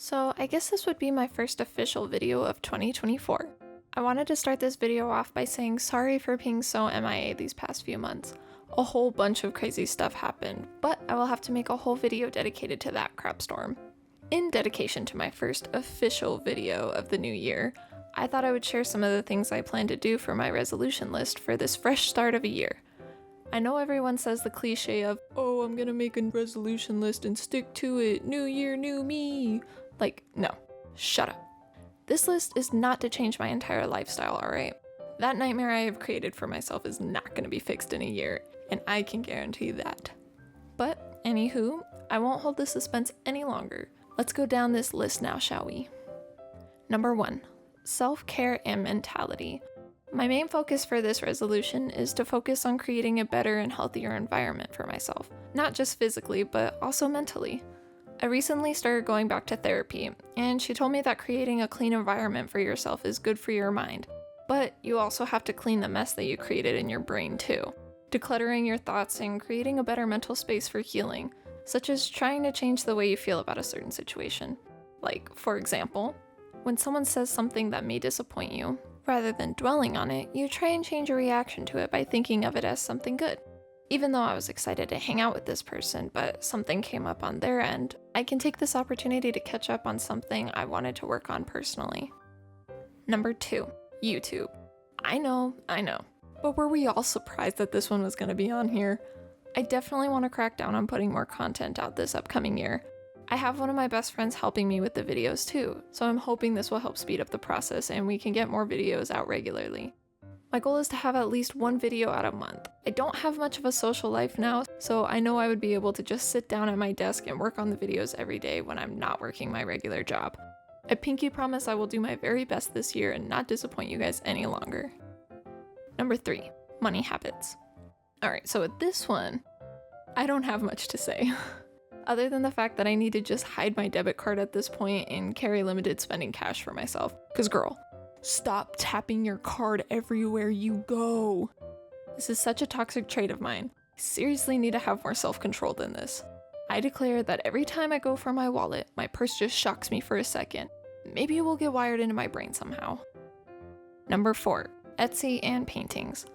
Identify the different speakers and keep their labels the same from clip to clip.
Speaker 1: So I guess this would be my first official video of 2024. I wanted to start this video off by saying sorry for being so MIA these past few months. A whole bunch of crazy stuff happened, but I will have to make a whole video dedicated to that crap storm. In dedication to my first official video of the new year, I thought I would share some of the things I plan to do for my resolution list for this fresh start of a year. I know everyone says the cliche of, oh, I'm gonna make a resolution list and stick to it, new year, new me. Like, no, shut up. This list is not to change my entire lifestyle, alright? That nightmare I have created for myself is not gonna be fixed in a year, and I can guarantee that. But, anywho, I won't hold the suspense any longer. Let's go down this list now, shall we? Number 1, self-care and mentality. My main focus for this resolution is to focus on creating a better and healthier environment for myself, not just physically, but also mentally. I recently started going back to therapy, and she told me that creating a clean environment for yourself is good for your mind, but you also have to clean the mess that you created in your brain too, decluttering your thoughts and creating a better mental space for healing, such as trying to change the way you feel about a certain situation. Like, for example, when someone says something that may disappoint you, rather than dwelling on it, you try and change your reaction to it by thinking of it as something good. Even though I was excited to hang out with this person, but something came up on their end, I can take this opportunity to catch up on something I wanted to work on personally. Number 2, YouTube. I know, but were we all surprised that this one was going to be on here? I definitely want to crack down on putting more content out this upcoming year. I have one of my best friends helping me with the videos too, so I'm hoping this will help speed up the process and we can get more videos out regularly. My goal is to have at least one video out a month. I don't have much of a social life now, so I know I would be able to just sit down at my desk and work on the videos every day when I'm not working my regular job. I pinky promise I will do my very best this year and not disappoint you guys any longer. Number 3, money habits. Alright, so with this one, I don't have much to say. Other than the fact that I need to just hide my debit card at this point and carry limited spending cash for myself. Cause girl, stop tapping your card everywhere you go. This is such a toxic trait of mine. I seriously need to have more self-control than this. I declare that every time I go for my wallet, my purse just shocks me for a second. Maybe it will get wired into my brain somehow. Number 4, Etsy and paintings.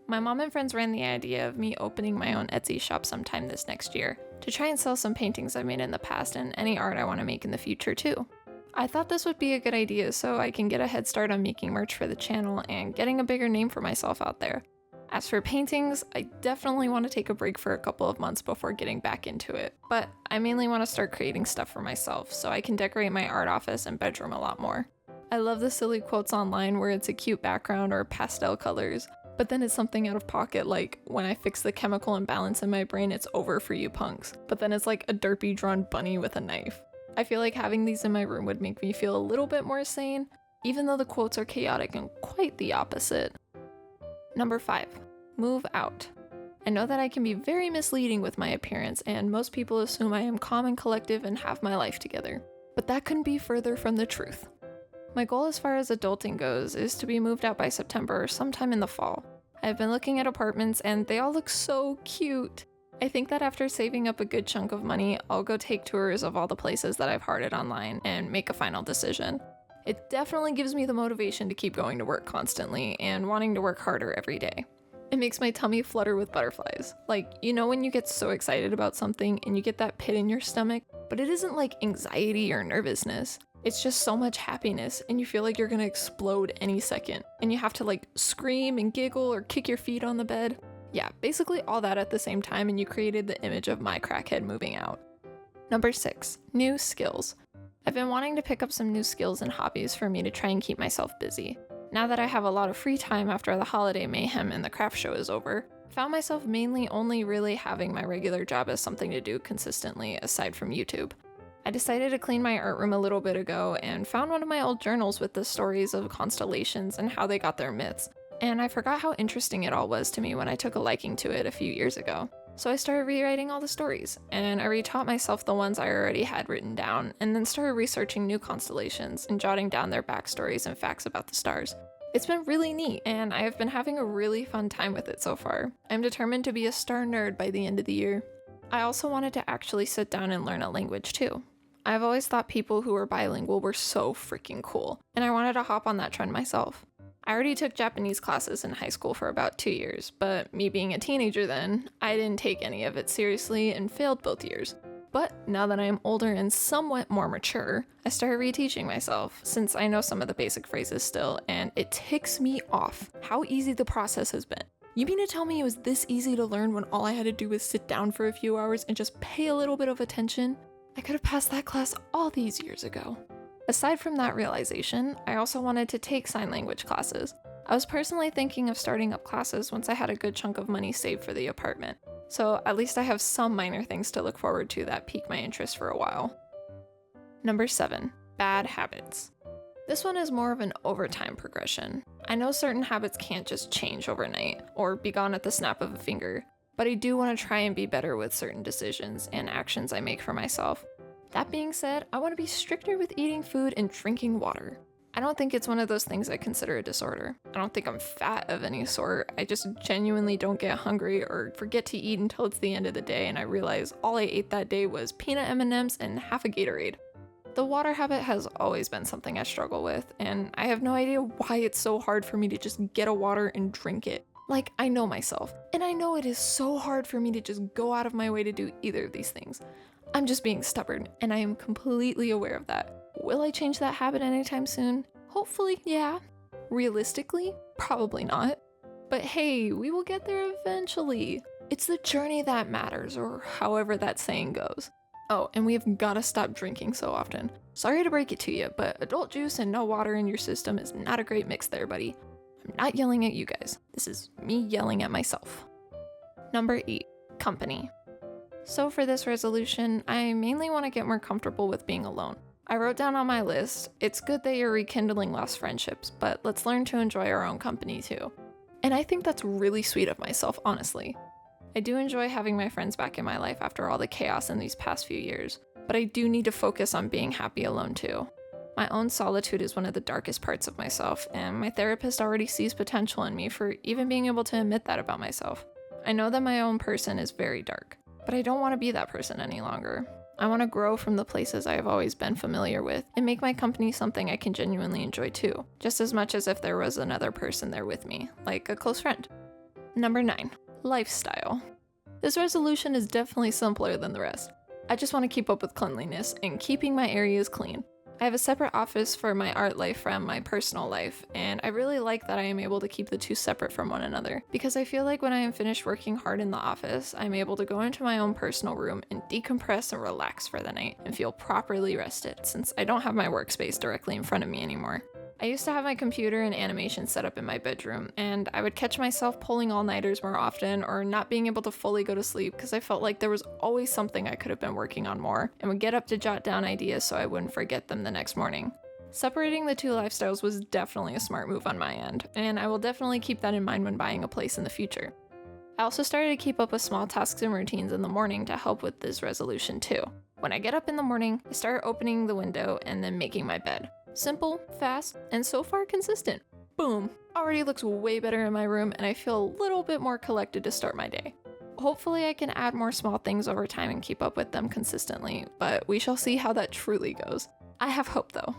Speaker 1: My mom and friends ran the idea of me opening my own Etsy shop sometime this next year to try and sell some paintings I've made in the past and any art I want to make in the future too. I thought this would be a good idea so I can get a head start on making merch for the channel and getting a bigger name for myself out there. As for paintings, I definitely want to take a break for a couple of months before getting back into it, but I mainly want to start creating stuff for myself so I can decorate my art office and bedroom a lot more. I love the silly quotes online where it's a cute background or pastel colors, but then it's something out of pocket like, when I fix the chemical imbalance in my brain, it's over for you punks. But then it's like a derpy drawn bunny with a knife. I feel like having these in my room would make me feel a little bit more sane, even though the quotes are chaotic and quite the opposite. Number 5, move out. I know that I can be very misleading with my appearance, and most people assume I am calm and collective and have my life together. But that couldn't be further from the truth. My goal as far as adulting goes is to be moved out by September or sometime in the fall. I've been looking at apartments and they all look so cute. I think that after saving up a good chunk of money, I'll go take tours of all the places that I've hearted online and make a final decision. It definitely gives me the motivation to keep going to work constantly and wanting to work harder every day. It makes my tummy flutter with butterflies. Like, you know when you get so excited about something and you get that pit in your stomach, but it isn't like anxiety or nervousness. It's just so much happiness and you feel like you're gonna explode any second. And you have to like scream and giggle or kick your feet on the bed. Yeah, basically all that at the same time, and you created the image of my crackhead moving out. Number 6, new skills. I've been wanting to pick up some new skills and hobbies for me to try and keep myself busy. Now that I have a lot of free time after the holiday mayhem and the craft show is over, I found myself mainly only really having my regular job as something to do consistently aside from YouTube. I decided to clean my art room a little bit ago and found one of my old journals with the stories of constellations and how they got their myths, and I forgot how interesting it all was to me when I took a liking to it a few years ago. So I started rewriting all the stories, and I retaught myself the ones I already had written down, and then started researching new constellations and jotting down their backstories and facts about the stars. It's been really neat, and I have been having a really fun time with it so far. I'm determined to be a star nerd by the end of the year. I also wanted to actually sit down and learn a language too. I've always thought people who were bilingual were so freaking cool, and I wanted to hop on that trend myself. I already took Japanese classes in high school for about 2 years, but me being a teenager then, I didn't take any of it seriously and failed both years. But now that I am older and somewhat more mature, I started reteaching myself, since I know some of the basic phrases still, and it ticks me off how easy the process has been. You mean to tell me it was this easy to learn when all I had to do was sit down for a few hours and just pay a little bit of attention? I could have passed that class all these years ago. Aside from that realization, I also wanted to take sign language classes. I was personally thinking of starting up classes once I had a good chunk of money saved for the apartment, so at least I have some minor things to look forward to that pique my interest for a while. Number 7, bad habits. This one is more of an overtime progression. I know certain habits can't just change overnight or be gone at the snap of a finger, but I do want to try and be better with certain decisions and actions I make for myself. That being said, I want to be stricter with eating food and drinking water. I don't think it's one of those things I consider a disorder. I don't think I'm fat of any sort. I just genuinely don't get hungry or forget to eat until it's the end of the day and I realize all I ate that day was peanut M&Ms and half a Gatorade. The water habit has always been something I struggle with, and I have no idea why it's so hard for me to just get a water and drink it. Like, I know myself, and I know it is so hard for me to just go out of my way to do either of these things. I'm just being stubborn, and I am completely aware of that. Will I change that habit anytime soon? Hopefully, yeah. Realistically, probably not. But hey, we will get there eventually. It's the journey that matters, or however that saying goes. Oh, and we have gotta stop drinking so often. Sorry to break it to you, but adult juice and no water in your system is not a great mix there, buddy. I'm not yelling at you guys. This is me yelling at myself. Number 8, company. So for this resolution, I mainly want to get more comfortable with being alone. I wrote down on my list, it's good that you're rekindling lost friendships, but let's learn to enjoy our own company too. And I think that's really sweet of myself, honestly. I do enjoy having my friends back in my life after all the chaos in these past few years, but I do need to focus on being happy alone too. My own solitude is one of the darkest parts of myself, and my therapist already sees potential in me for even being able to admit that about myself. I know that my own person is very dark, but I don't want to be that person any longer. I want to grow from the places I have always been familiar with and make my company something I can genuinely enjoy too, just as much as if there was another person there with me, like a close friend. Number 9, lifestyle. This resolution is definitely simpler than the rest. I just want to keep up with cleanliness and keeping my areas clean. I have a separate office for my art life from my personal life, and I really like that I am able to keep the two separate from one another, because I feel like when I am finished working hard in the office, I'm able to go into my own personal room and decompress and relax for the night and feel properly rested, since I don't have my workspace directly in front of me anymore. I used to have my computer and animation set up in my bedroom, and I would catch myself pulling all-nighters more often or not being able to fully go to sleep because I felt like there was always something I could have been working on more, and would get up to jot down ideas so I wouldn't forget them the next morning. Separating the two lifestyles was definitely a smart move on my end, and I will definitely keep that in mind when buying a place in the future. I also started to keep up with small tasks and routines in the morning to help with this resolution too. When I get up in the morning, I start opening the window and then making my bed. Simple, fast, and so far consistent. Boom! Already looks way better in my room and I feel a little bit more collected to start my day. Hopefully I can add more small things over time and keep up with them consistently, but we shall see how that truly goes. I have hope though.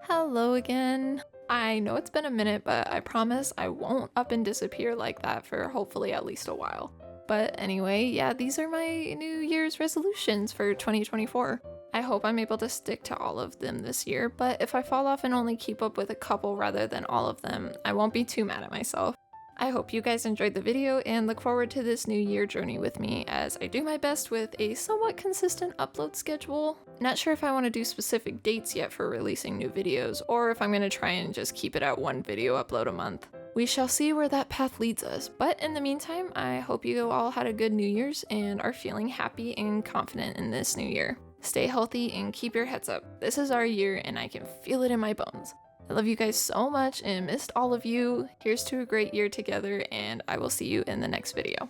Speaker 1: Hello again. I know it's been a minute, but I promise I won't up and disappear like that for hopefully at least a while. But anyway, yeah, these are my New Year's resolutions for 2024. I hope I'm able to stick to all of them this year, but if I fall off and only keep up with a couple rather than all of them, I won't be too mad at myself. I hope you guys enjoyed the video and look forward to this new year journey with me as I do my best with a somewhat consistent upload schedule. Not sure if I want to do specific dates yet for releasing new videos, or if I'm going to try and just keep it at one video upload a month. We shall see where that path leads us, but in the meantime, I hope you all had a good New Year's and are feeling happy and confident in this new year. Stay healthy and keep your heads up. This is our year and I can feel it in my bones. I love you guys so much and missed all of you. Here's to a great year together, and I will see you in the next video.